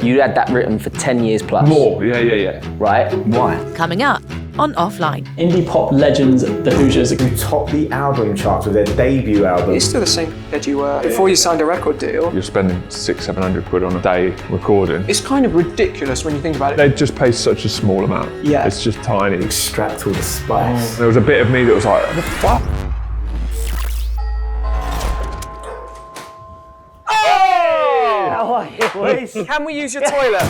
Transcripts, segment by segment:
You had that written for 10 years plus. More, yeah. Right? Why? Coming up on Offline. Indie pop legends, the Hoosiers, who topped the album charts with their debut album. You're still the same head you were before you signed a record deal. You're spending £600-700 on a day recording. It's kind of ridiculous when you think about it. They just pay such a small amount. Yeah. It's just tiny. Extract all the spice. There was a bit of me that was like, what the fuck? How are you, boys? Can we use your toilet?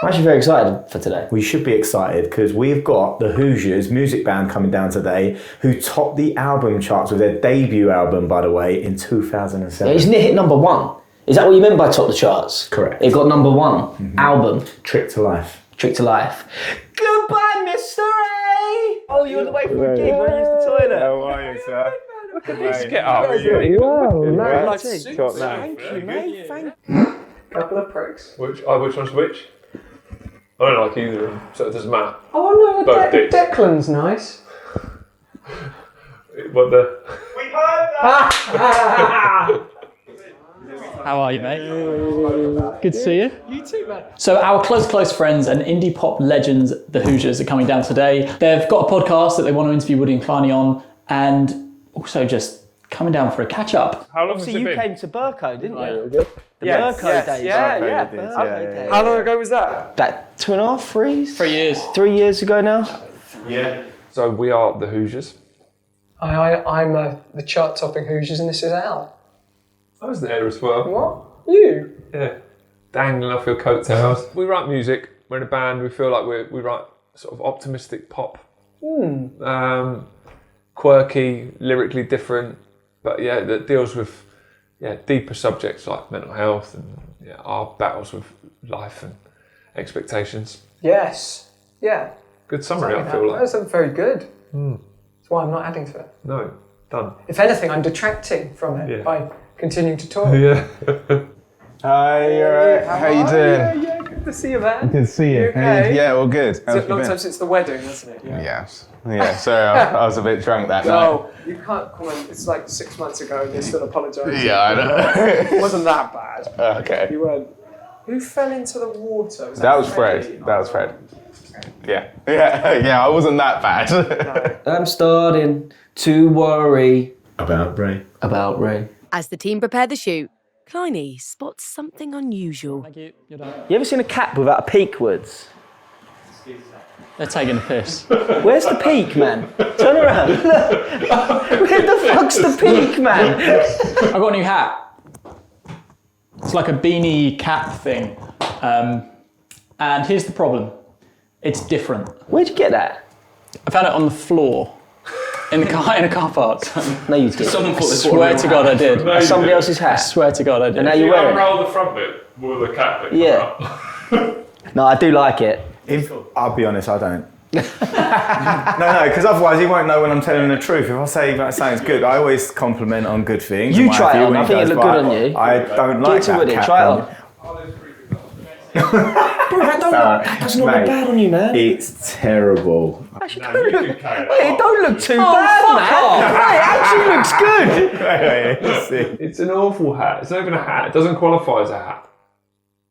I'm actually very excited for today. We should be excited because we've got the Hoosiers music band coming down today who topped the album charts with their debut album, by the way, in 2007. Yeah, isn't it hit number 1? Is that what you meant by top the charts? Correct. It got number 1 album. Trick to Life. Trick to Life. Goodbye, Mr. A! Oh, you on the way for a gig? Want to use the toilet? How are you, sir? Look at this, get up. Thank you, mate. Thank you. Couple of pricks. Which one's which? I don't like either of them, so it doesn't matter. Oh no, Declan's nice. What the? how are you, mate? Good to see you. You too, man. So our close friends and indie pop legends, the Hoosiers, are coming down today. They've got a podcast that they want to interview Woody Kleiny on, and also just coming down for a catch-up. How long has it You been? came to Burko, didn't you? The Yes, Burko days. Yeah. How long ago was that? That 2.5, 3? 3 years. 3 years ago now? Yeah. So we are the Hoosiers. I'm the chart-topping Hoosiers, and this is Al. I was there as well. What? You? Yeah. Dangling off your coattails. We write music, we're in a band, we feel like we write sort of optimistic pop. Quirky, lyrically different, but yeah, that deals with deeper subjects like mental health and our battles with life and expectations. Yes. Yeah. Good summary, I feel like. That's very good. That's why I'm not adding to it. No, done. If anything, I'm detracting from it by continuing to talk. Yeah. Hi, you alright? How you doing? Yeah, good to see you, man. Good to see you. Okay? Yeah, all good. It's a long time since the wedding, hasn't it? Yes. Yeah, sorry, I was a bit drunk that night. No, you can't comment. It's like 6 months ago and you're still apologising. Yeah, I know. It wasn't that bad. Okay. You weren't. Who fell into the water? That was Fred. That was Fred. Yeah, I wasn't that bad. I'm starting to worry About Ray. about Ray. As the team prepare the shoot, Kleiny spots something unusual. Thank you. You're done. You ever seen a cat without a peak, Woods? They're taking a piss. Where's the peak, man? Turn around. Look. Where the fuck's the peak, man? I got a new hat. It's like a beanie cap thing. And here's the problem. It's different. Where'd you get that? I found it on the floor in a car park. No, you did. I swear to God I did. That's somebody else's hat. I swear to God I did. And now you're wearing it. Unroll the front bit with the cap bit. Yeah. No, I do like it. I'll be honest, I don't. No, because otherwise he won't know when I'm telling the truth. If I say that sounds good, I always compliment on good things. You in my try it view, on, when I he think it does, looked but good on you. I don't Give like it to that Woody, cap try it on. on. Bro, that does not look bad on you, man. It's terrible. Actually, it don't look too bad, man. It actually looks good. It's an awful hat. It's not even a hat. It doesn't qualify as a hat.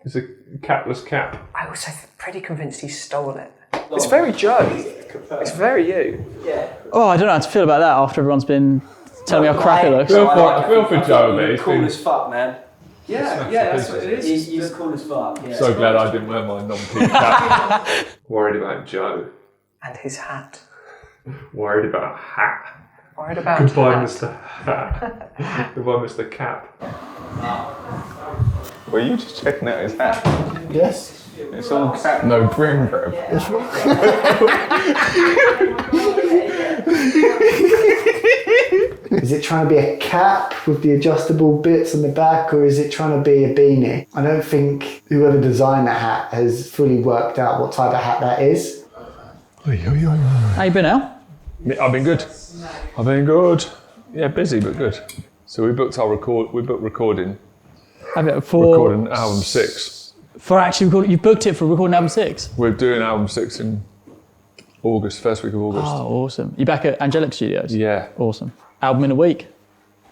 It's a capless cap. I was pretty convinced he stole it. It's very Joe. It's very you. Oh, I don't know how to feel about that after everyone's been telling me how crap it looks. I feel for Joe, mate. Cool as fuck, man. Yeah, that's what it is. He's cool as fuck. Yeah. So glad I didn't wear my non-peak cap. Worried about Joe. And his hat. Worried about hat. Worried about Goodbye, hat. Mr. Hat. Goodbye, Mr. Cap. Were you just checking out his hat? Yes. It's all cap, no brim, bro. Is it trying to be a cap with the adjustable bits on the back, or is it trying to be a beanie? I don't think whoever designed the hat has fully worked out what type of hat that is. How you been, Al? I've been good. Yeah, busy but good. So we booked recording album 6. For actually recording, you booked it for recording album 6? We're doing album 6 in August, first week of August. Oh, awesome. You back at Angelic Studios? Yeah. Awesome. Album in a week?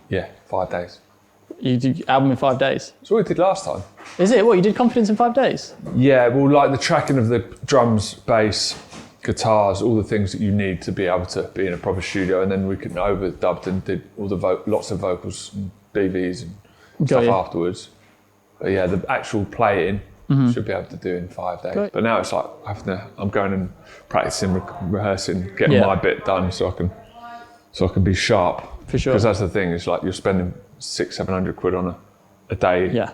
Yeah, 5 days. You did album in 5 days? That's what we did last time. Is it? What, you did Confidence in 5 days? Yeah, well, like the tracking of the drums, bass, guitars, all the things that you need to be able to be in a proper studio, and then we could overdubbed and did all the lots of vocals and BVs and stuff afterwards. But yeah, the actual playing should be able to do in 5 days. Great. But now it's like I'm going and practicing, rehearsing, getting my bit done so I can be sharp. For sure. Because that's the thing, it's like you're spending 600-700 quid on a day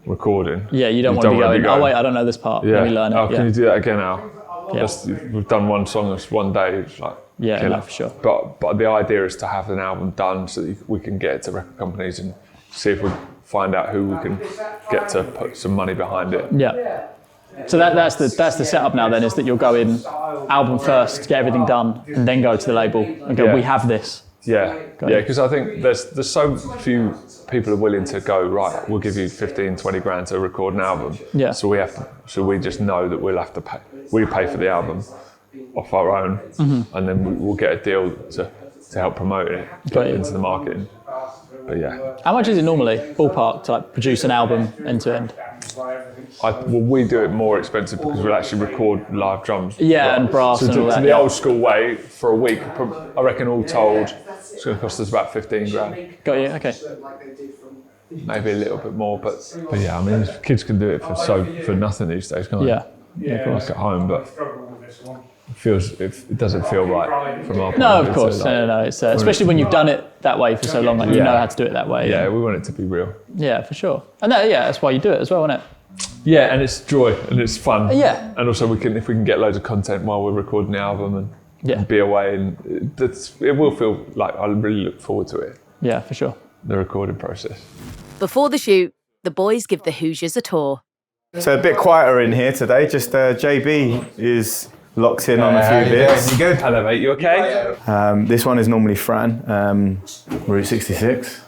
recording. Yeah, you don't want to be going, oh wait, I don't know this part, let me learn it. Oh, can you do that again now? We've done one song this one day, it's like, no, for sure. But the idea is to have an album done so that we can get it to record companies and see if we find out who we can get to put some money behind it. Yeah. So that's the setup now then, is that you'll go in album first, get everything done, and then go to the label and go, we have this. Yeah, because I think there's so few people are willing to go, right, we'll give you 15-20 grand to record an album. Yeah. So we just know that we'll have to pay. We pay for the album off our own, and then we'll get a deal to help promote it, get it into the marketing. But yeah. How much is it normally, ballpark, to like produce an album end to end? We do it more expensive because we'll actually record live drums. Yeah, and brass and all that. The old school way, for a week, I reckon all told, it's going to cost us about 15 grand. Got you, okay. Maybe a little bit more, but yeah, I mean, kids can do it for nothing these days, can't they? Yeah, of course. Like at home, but it doesn't feel right from our point No, of of view. course, no. It's especially when you've done it that way for so long, like you know how to do it that way. Yeah, we want it to be real. Yeah, for sure. And that's why you do it as well, isn't it? Yeah, and it's joy and it's fun. Yeah. And also if we can get loads of content while we're recording the album and be away, and it will feel like I really look forward to it. Yeah, for sure. The recording process. Before the shoot, the boys give the Hoosiers a tour. So a bit quieter in here today, just JB is locked in on a few bits. You good? Hello mate, you okay? This one is normally Fran, Route 66.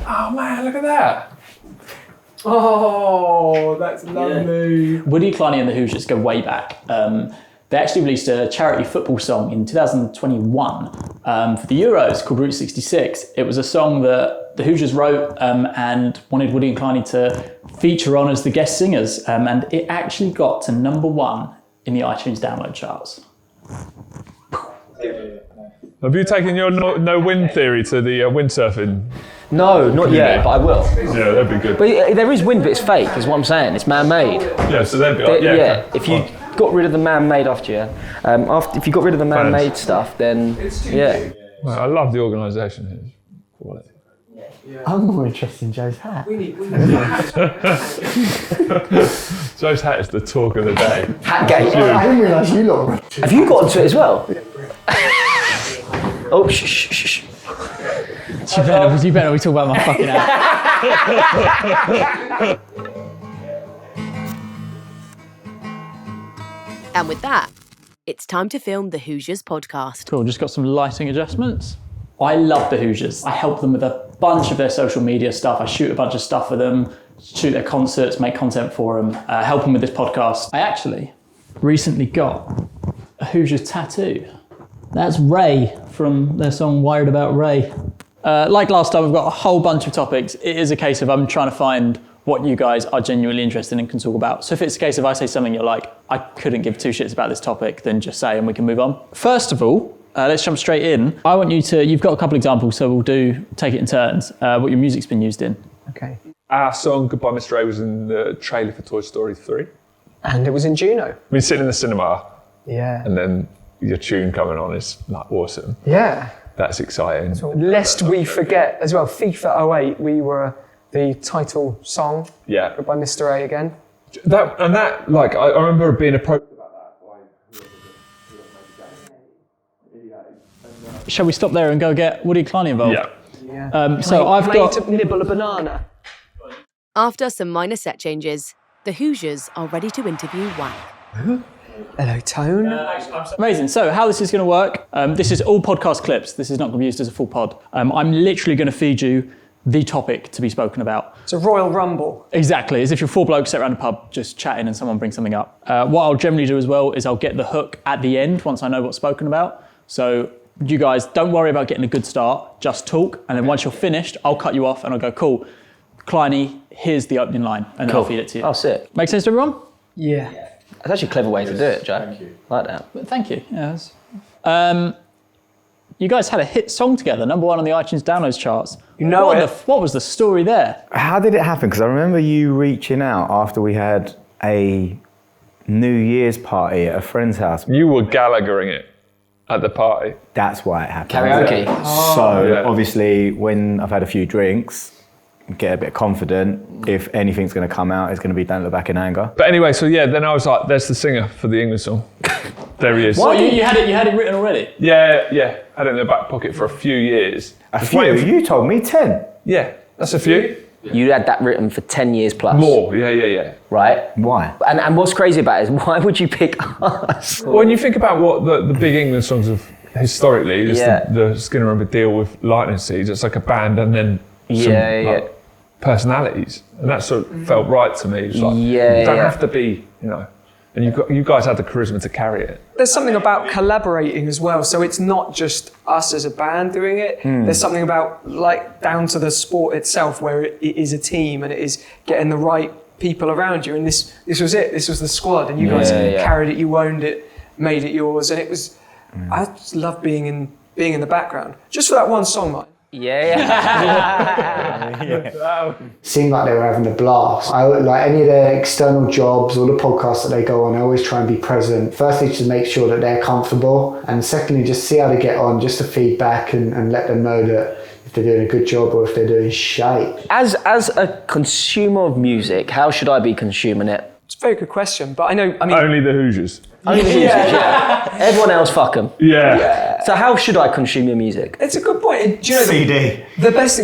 Oh man, look at that. Oh, that's lovely. Woody Kleiny and the Hoosiers go way back. They actually released a charity football song in 2021 for the Euros called Route 66. It was a song that the Hoosiers wrote and wanted Woody and Kleiny to feature on as the guest singers, and it actually got to #1 in the iTunes download charts. Have you taken your no wind theory to the windsurfing? No, not yet, but I will. Yeah, that'd be good. But there is wind, but it's fake, is what I'm saying. It's man-made. Yeah, so they'd be like, if you got rid of the man-made if you got rid of the man-made stuff, then yeah. Well, I love the organisation here. Quality. I'm more interested in Joe's hat. Joe's hat is the talk of the day. Hat game. I didn't realise you lot. Have you got onto it as well? Oh, shh. You better we talk about my fucking hat. And with that, it's time to film the Hoosiers podcast. Cool, just got some lighting adjustments. I love the Hoosiers. I help them with a bunch of their social media stuff. I shoot a bunch of stuff for them, shoot their concerts, make content for them, help them with this podcast. I actually recently got a Hoosiers tattoo. That's Ray from their song Wired About Ray. Like last time, we've got a whole bunch of topics. It is a case of I'm trying to find what you guys are genuinely interested in and can talk about. So if it's a case of I say something you're like, I couldn't give two shits about this topic, then just say and we can move on. First of all, let's jump straight in. I want you've got a couple examples, so we'll take it in turns, what your music's been used in. Okay. Our song Goodbye Mr. A was in the trailer for Toy Story 3. And it was in Juno. I've been sitting in the cinema. Yeah. And then your tune coming on is like awesome. Yeah. That's exciting. Lest we forget as well, FIFA 08, we were the title song. Yeah. By Mr. A again. I remember being approached about that. Shall we stop there and go get Woody Kleiny involved? Yeah. So I've got to nibble a banana. After some minor set changes, the Hoosiers are ready to interview WAK. Hello, Tone. Amazing. So how this is going to work, this is all podcast clips. This is not going to be used as a full pod. I'm literally going to feed you the topic to be spoken about. It's a Royal Rumble. Exactly, as if you're four blokes sat around a pub just chatting and someone brings something up. What I'll generally do as well is I'll get the hook at the end once I know what's spoken about. So you guys don't worry about getting a good start, just talk, and then once you're finished, I'll cut you off and I'll go, cool, Kleiny, here's the opening line, and then I'll feed it to you. Oh, sick. Make sense to everyone? Yeah. That's actually a clever way to do it, Joe. Thank you. Like that. But thank you. Yeah, you guys had a hit song together, #1 on the iTunes downloads charts. You know what was the story there? How did it happen? Because I remember you reaching out after we had a New Year's party at a friend's house. You were Gallaghering it at the party. That's why it happened. Karaoke. Obviously, when I've had a few drinks, get a bit confident. If anything's going to come out, it's going to be Don't Look Back in Anger. But anyway, so yeah, then I was like, there's the singer for the English song. There he is. What? You had it written already? Yeah. Had it in the back pocket for a few years. A few? You told me 10. Yeah, that's a few. You had that written for 10 years plus. More, yeah. Right? Why? And what's crazy about it is, why would you pick us? When you think about what the big England songs have historically, is the Skinner and Deal with Lightning Seeds, it's like a band and then some personalities. And that sort of felt right to me. It's like, you don't have to be, and you guys had the charisma to carry it. There's something about collaborating as well. So it's not just us as a band doing it. There's something about, like, down to the sport itself, where it is a team and it is getting the right people around you. And this was it. This was the squad. And you guys carried it, you owned it, made it yours. And it was, I just love being in the background. Just for that one song, Mike. Seemed like they were having a blast. Like any of their external jobs or the podcasts that they go on, I always try and be present. Firstly, to make sure that they're comfortable, and secondly, just see how they get on, just to feedback and let them know that if they're doing a good job or if they're doing shite. As a consumer of music, how should I be consuming it? It's a very good question, but I mean... Only the Hoosiers. Only the Hoosiers, Everyone else, fuck them. Yeah. So how should I consume your music? It's a good point. Do you know, CD. The best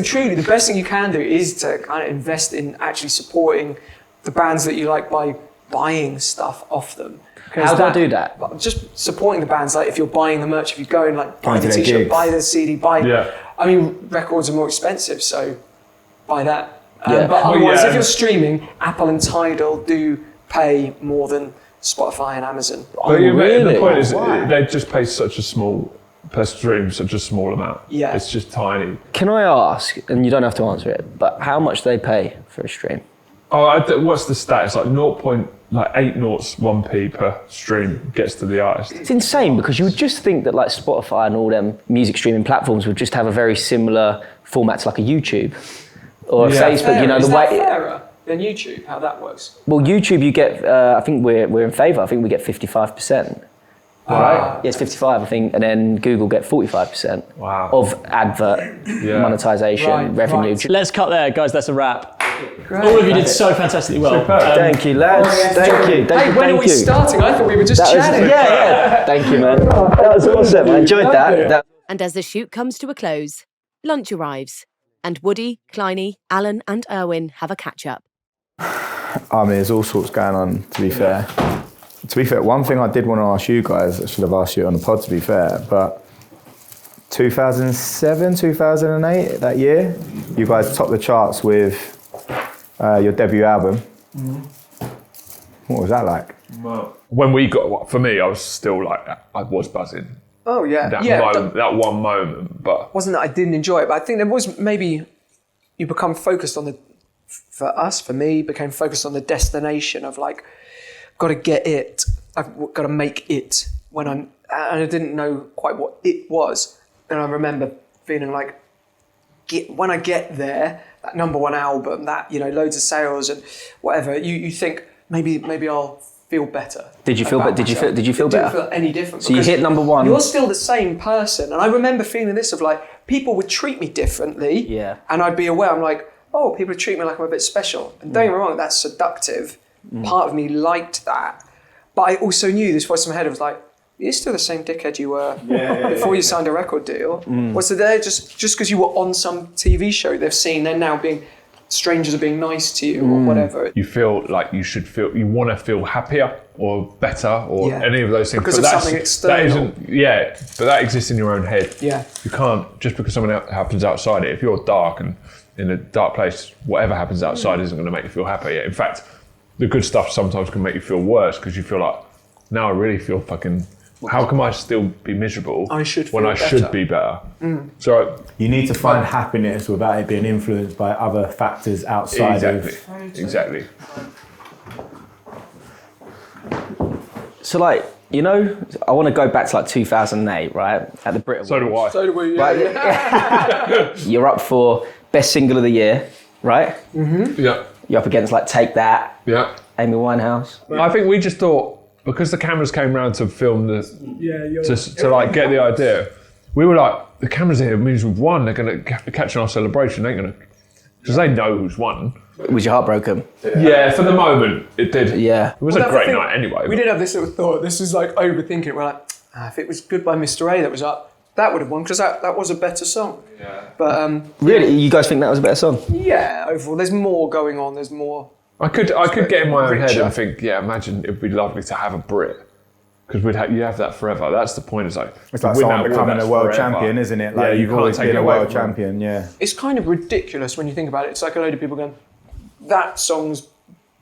thing you can do is to kind of invest in actually supporting the bands that you like by buying stuff off them. How do I do that? Just supporting the bands. Like if you're buying the merch, if you go and like buy the t-shirt, gigs. buy the CD, buy... Yeah. I mean, records are more expensive, so buy that. But otherwise, if you're streaming, Apple and Tidal do pay more than Spotify and Amazon. But the point is, they just pay such a small, per stream, such a small amount. Yeah. It's just tiny. Can I ask, and you don't have to answer it, but how much do they pay for a stream? What's the stat? It's like 0.801p per stream gets to the artist. It's insane, because you would just think that like Spotify and all them music streaming platforms would just have a very similar format to like a YouTube or a Facebook. Is that fairer than YouTube? How that works? Well, YouTube, you get. I think we're in favour. I think we get 55%. Right? Yes, 55, I think, and then Google get 45% of advert monetization revenue. Let's cut there, guys. That's a wrap. Great. All of you did so fantastically well. Thank you, lads. Thank you. When are we starting? I thought we were just chatting. Thank you, man. That was awesome. I enjoyed that. And as the shoot comes to a close, lunch arrives, and Woody, Kleiny, Alan, and Erwin have a catch-up. I mean, there's all sorts going on, to be fair. To be fair, one thing I did want to ask you guys, I should have asked you on the pod, to be fair, but 2007, 2008, that year, you guys topped the charts with your debut album. What was that like? When we got, for me, I was still like, I was buzzing. Oh, yeah. That one moment, but... Wasn't that I didn't enjoy it, but I think there was maybe you become focused on for me, became focused on the destination of like, got to get it, I've got to make it and I didn't know quite what it was. And I remember feeling like, when I get there, that #1 album, that, loads of sales and whatever, you think maybe I'll feel better. Did you feel better? Did you feel better? Didn't feel any different. So you hit #1. You're still the same person. And I remember feeling this of like, people would treat me differently. Yeah. And I'd be aware, I'm like, oh, people treat me like I'm a bit special. And don't get me wrong, that's seductive. Part of me liked that. But I also knew this voice in my head, it was like, you're still the same dickhead you were before you signed a record deal. What's there just because you were on some TV show they've seen, they're now strangers are being nice to you or whatever. You feel like you want to feel happier or better or any of those things. Because of something external. But that exists in your own head. Yeah. You can't, just because something happens outside it, if you're dark and in a dark place, whatever happens outside isn't going to make you feel happier. In fact, the good stuff sometimes can make you feel worse because you feel like, now I really feel fucking how can I still be miserable I should when I feel should better. be better? So You need to find happiness without it being influenced by other factors outside exactly. So like, you know, I want to go back to like 2008, right? At the Brit Awards. So do I. So do we, You're up for Best Single of the Year, right? Yeah. You're up against like Take That, Yeah. Amy Winehouse. I think we just thought, because the cameras came round to film to like get the idea, we were like, the cameras here means we've won. They're going to catch our celebration. They're going to, because they know who's won. Was your heart broken? Yeah, for the moment it did. Yeah. It was a great night anyway. We did have this little thought. This is like overthinking. We're like, if it was Goodbye Mr. A that was up, that would have won because that was a better song. Yeah. But Really, you guys think that was a better song? yeah, overall, there's more going on. There's more. I could get in my own head richer. and think, yeah, imagine it'd be lovely to have a Brit. Because you have that forever. That's the point. It's like someone becoming a world champion, isn't it? Like, you've always been a world champion, yeah. It's kind of ridiculous when you think about it. It's like a load of people going, that song's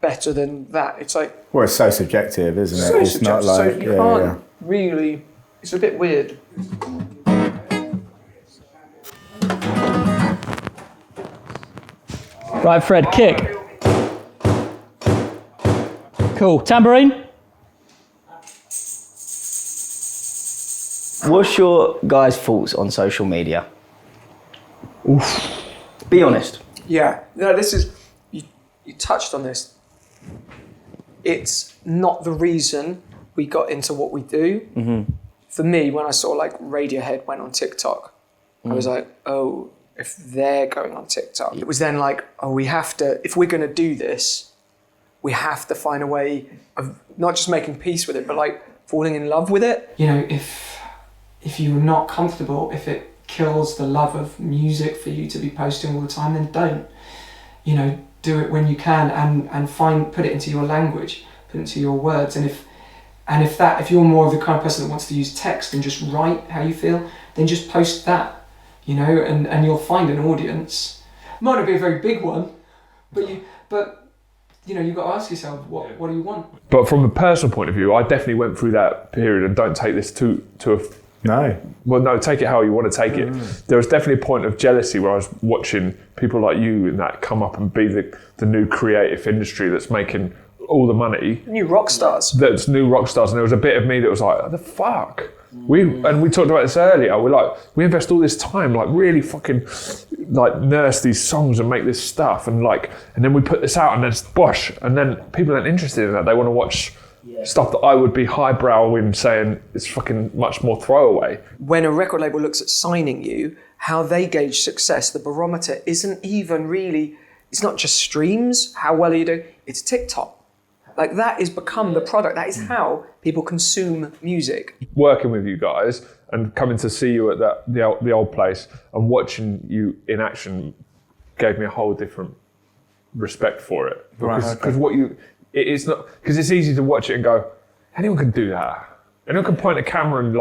better than that. It's like... Well, it's so subjective, isn't it? So It's subjective, not like... so you can't really... It's a bit weird. Right, Fred, kick. Cool. Tambourine? What's your guys' thoughts on social media? Oof. Be honest. Yeah. No, this is... You touched on this. It's not the reason we got into what we do. Mm-hmm. For me, when I saw like Radiohead went on TikTok, I was like, oh, if they're going on TikTok. It was then like, oh, we have to, if we're going to do this, we have to find a way of not just making peace with it, but like falling in love with it. You know, if you're not comfortable, if it kills the love of music for you to be posting all the time, then don't. You know, do it when you can and put it into your language, put it into your words. And if you're more of the kind of person that wants to use text and just write how you feel, then just post that, you know, and you'll find an audience. Might not be a very big one, but you know, you've got to ask yourself, what do you want? But from a personal point of view, I definitely went through that period, and don't take this to a... No. Well, no, take it how you want to take it. There was definitely a point of jealousy where I was watching people like you and that come up and be the new creative industry that's making all the money. New rock stars. That's new rock stars. And there was a bit of me that was like, oh, the fuck? We talked about this earlier. We're like, we invest all this time, like really fucking like nurse these songs and make this stuff. And then we put this out and then it's bosh. And then people aren't interested in that. They want to watch stuff that I would be highbrow in saying it's fucking much more throwaway. When a record label looks at signing you, how they gauge success, the barometer isn't even really, it's not just streams, how well are you doing, it's TikTok. Like that has become the product, that is how people consume music. Working with you guys and coming to see you at the old place and watching you in action gave me a whole different respect for it. Because it's not, because it's easy to watch it and go, anyone can do that. Anyone can point a camera and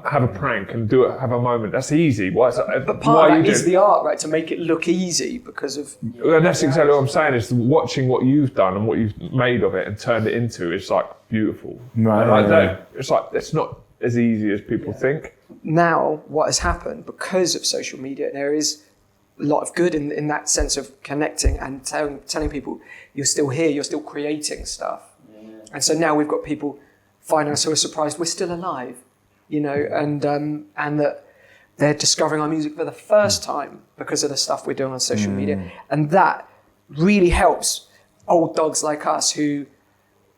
have a prank and have a moment. That's easy. But part of that is the art, right? To make it look easy because of... And that's exactly what I'm saying, is watching what you've done and what you've made of it and turned it into, it's like beautiful. Right. It's like, it's not as easy as people think. Now, what has happened because of social media, there is a lot of good in that sense of connecting and telling people you're still here, you're still creating stuff. Yeah. And so now we've got people finding us who are surprised we're still alive, you know, and that they're discovering our music for the first time because of the stuff we're doing on social media. And that really helps old dogs like us who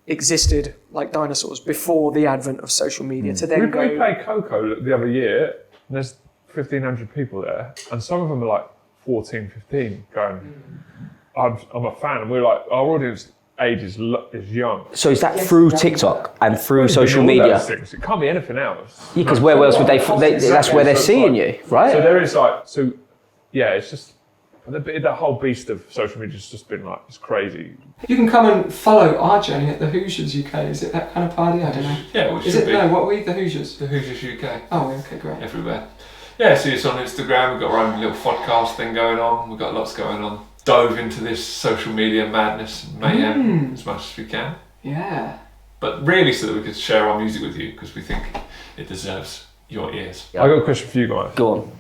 existed like dinosaurs before the advent of social media to then We played Coco the other year, and there's 1,500 people there, and some of them are like 14, 15 going, I'm a fan, and we're like, our audience age is young. So is that through TikTok and through social media? It can't be anything else. Yeah, because where else would that's where they're seeing you, right? So there is it's just, the whole beast of social media has just been like, it's crazy. You can come and follow our journey at the Hoosiers UK. Is it that kind of party? I don't know. Yeah, well, is it? No, what were we? The Hoosiers? The Hoosiers UK. Oh, okay, great. Everywhere. Yeah, see us on Instagram. We've got our own little podcast thing going on. We've got lots going on. Dove into this social media madness and mayhem as much as we can. Yeah. but really so that we could share our music with you because we think it deserves your ears. I got a question for you guys. Go on.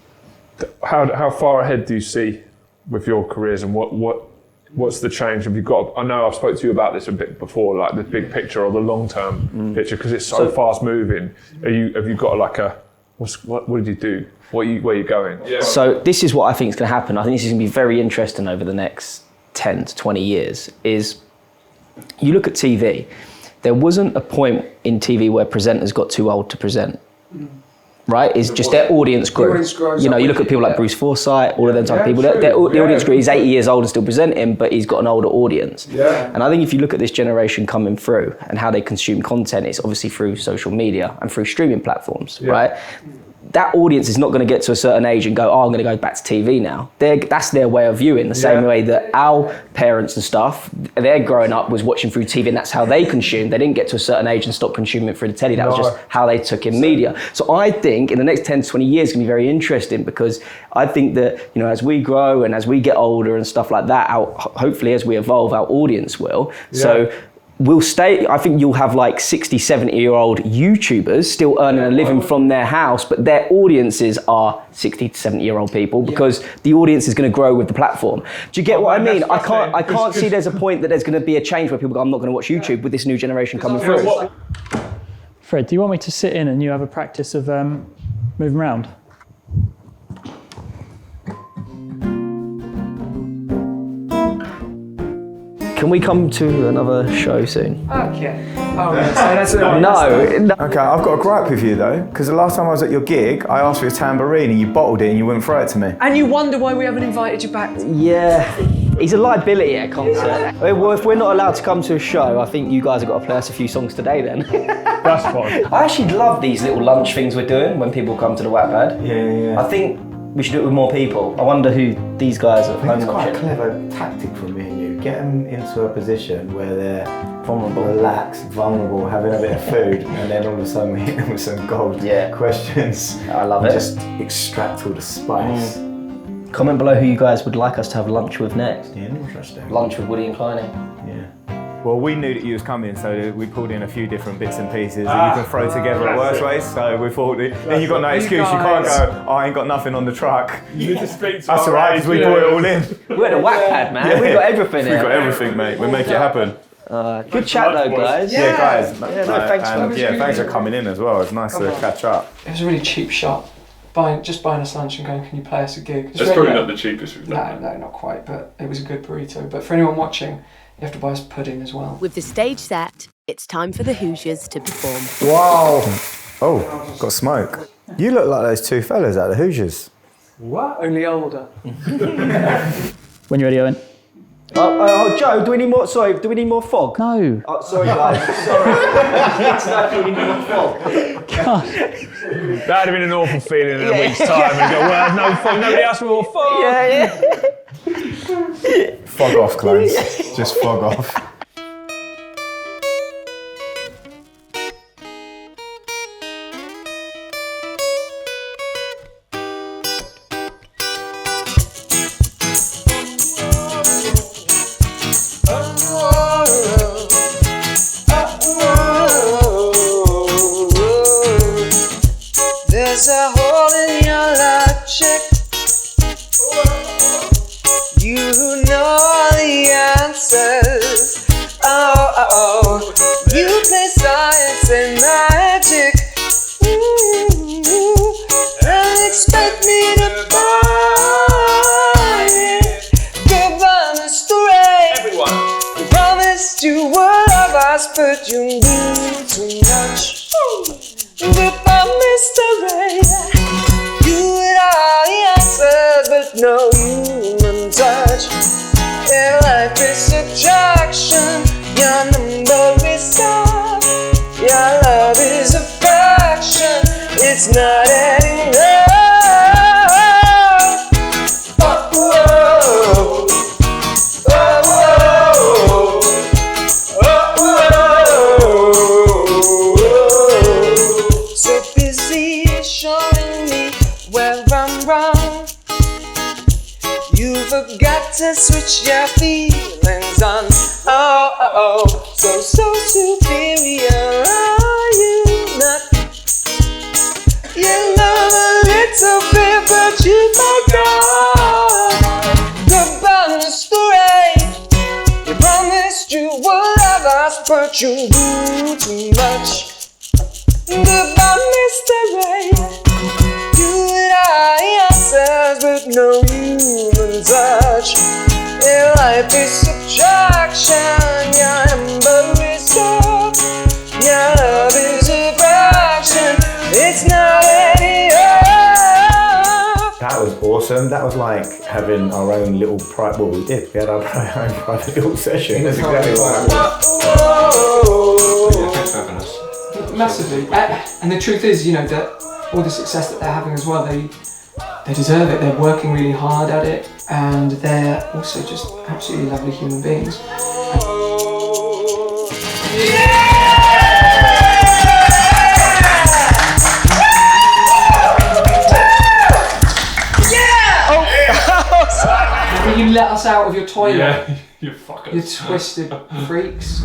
How far ahead do you see with your careers, and what's the change? Have you got? I know I've spoke to you about this a bit before, like the big picture or the long term picture, because it's so fast moving. Have you got like a what did you do? Where are you going? Yeah. So this is what I think is going to happen. I think this is going to be very interesting over the next 10 to 20 years. Is you look at TV. There wasn't a point in TV where presenters got too old to present. Right? It's just their audience grew. You know, you look at people like Bruce Forsyth, all of them type of people. The audience grew. He's 80 years old and still presenting, but he's got an older audience. Yeah. And I think if you look at this generation coming through and how they consume content, it's obviously through social media and through streaming platforms, right? That audience is not going to get to a certain age and go, oh, I'm going to go back to TV now. That's their way of viewing, the same way that our parents and stuff, they're growing up was watching through TV and that's how they consumed. They didn't get to a certain age and stop consuming it through the telly. That was just how they took in media. So I think in the next 10 to 20 years, it's going to be very interesting because I think that, you know, as we grow and as we get older and stuff like that, hopefully as we evolve, our audience will. Yeah. So we'll stay, I think you'll have like 60, 70-year-old YouTubers still earning a living from their house, but their audiences are 60 to 70-year-old people because the audience is going to grow with the platform. Do you get what I mean? I can't see there's a point that there's going to be a change where people go, I'm not going to watch YouTube with this new generation coming through. Fred, do you want me to sit in and you have a practice of moving around? Can we come to another show soon? Okay. Oh, so that's No. Okay, I've got a gripe with you though, because the last time I was at your gig, I asked for a tambourine and you bottled it and you wouldn't throw it to me. And you wonder why we haven't invited you back. Yeah. He's a liability at a concert. Well, if we're not allowed to come to a show, I think you guys have got to play us a few songs today then. That's fine. I actually love these little lunch things we're doing when people come to the WAK Pad. Yeah. I think we should do it with more people. I wonder who these guys at home It's quite watching. a clever tactic from me and you. Get them into a position where they're vulnerable, relaxed, vulnerable, having a bit of food, and then all of a sudden we hit them with some gold questions. I love it. Just extract all the spice. Comment below who you guys would like us to have lunch with next. Yeah, interesting. Lunch with Woody and Kleiny. Yeah. Well, we knew that you was coming, so we pulled in a few different bits and pieces that you can throw together at worst ways. So we thought, then you got no excuse. You can't go, oh, I ain't got nothing on the truck. You need to speak to That's all right, because we brought it all in. We're at a WAK Pad, man. Yeah. We've got everything here. We've got everything, mate. We'll make it happen. Good chat though, guys. Yeah, guys. Thanks thanks for coming in as well. It's nice to catch up. It was a really cheap shot. Just buying us lunch and going, can you play us a gig? That's probably not the cheapest we've done. No, not quite, but it was a good burrito. But for anyone watching, you have to buy us pudding as well. With the stage set, it's time for the Hoosiers to perform. Wow. Oh, got smoke. You look like those two fellas at the Hoosiers. What? Only older. When you're ready, Owen. Oh, Joe, do we need more? Sorry, do we need more fog? No. Oh, sorry, guys. Sorry. Do we need more fog? God. That'd have been an awful feeling in a week's time. And go, well, no fog. Nobody asked for more fog. Yeah. Fog off, clones. Just fog off. There's a hole in your logic. You know the answers. Oh. You play science and magic. And expect me to buy it. Give them a story. Everyone. Promised you would love us, but you knew too much. Without mystery, you had all the answers, but no human touch. Yeah, life is subtraction, your number is off. Your love is a fraction, it's not adding up. Oh, so busy showing me where I'm wrong. You forgot to switch your feelings on. Oh, so superior. others, but you do too much. Goodbye, mystery. You and I answers with no human touch. Your life is subtraction, your number is up, your love is a fraction, it's not any up. That was awesome. That was like having our own little private. Well, we did. We had our own private little session. That's exactly what Massively. And the truth is, you know, that all the success that they're having as well, they deserve it. They're working really hard at it, and they're also just absolutely lovely human beings. Will you let us out of your toilet? Yeah, you fuckers. You twisted freaks.